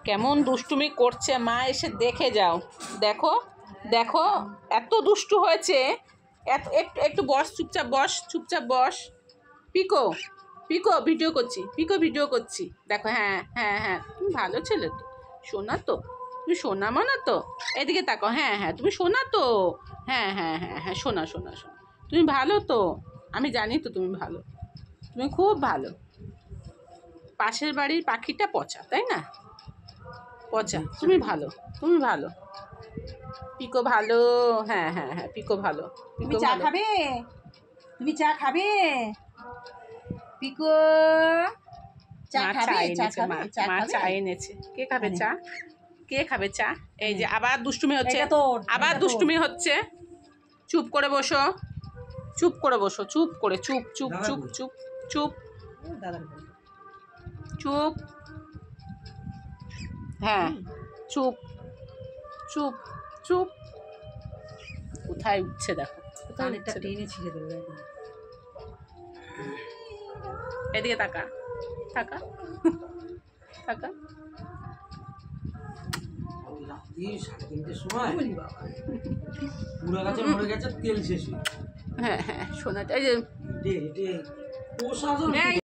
কেমন দুষ্টুমি করছে, মা এসে দেখে যাও। দেখো দেখো এত দুষ্টু হয়েছে। এত একটু একটু বস, চুপচাপ বস, চুপচাপ বস। পিকো পিকো ভিডিও করছি, পিকো ভিডিও করছি। দেখো, হ্যাঁ হ্যাঁ হ্যাঁ, তুমি ভালো ছেলে তো, শোনা তো, তুমি শোনা মানা তো। এদিকে তাকো, হ্যাঁ হ্যাঁ, তুমি শোনা তো, হ্যাঁ হ্যাঁ হ্যাঁ হ্যাঁ, শোনা শোনা শোনা, তুমি ভালো তো, আমি জানি তো তুমি ভালো, তুমি খুব ভালো। পাশের বাড়ির পাখিটা পচা, তাই না? পচা, তুমি ভালো, তুমি ভালো। পিকো ভালো, হ্যাঁ হ্যাঁ হ্যাঁ, পিকো ভালো। তুমি পিকো চা ভালো। খাবে? তুমি চা খাবে? পিকো চা মা খাবে? চা চা এনেছে, খাবে? মা চা মা খাবে? চা এনেছে। কে খাবে আনে। চা? কে খাবে চা? এই যে আবার দুষ্টুমি হচ্ছে, এটা তোর, আবার এটা তোর। দুষ্টুমি হচ্ছে। চুপ করে বসো, চুপ করে বসো, চুপ করে, চুপ চুপ চুপ চুপ চুপ দাদার বল। চুপ, হ্যাঁ চুপ চুপ চুপ। কোথায় উঠছে দেখো, কোথায় কানেরটা উঠছে দেখো। টেনে ছিঁড়ে দেবো একদম। এদিকে তাকা, তাকা তাকা। রাত্রি 3:30টার সময় পুরা গাছে মরে গেছে, তেল শেষ হয়ে। হ্যাঁ হ্যাঁ, শোনা যায় যে প্রশাসন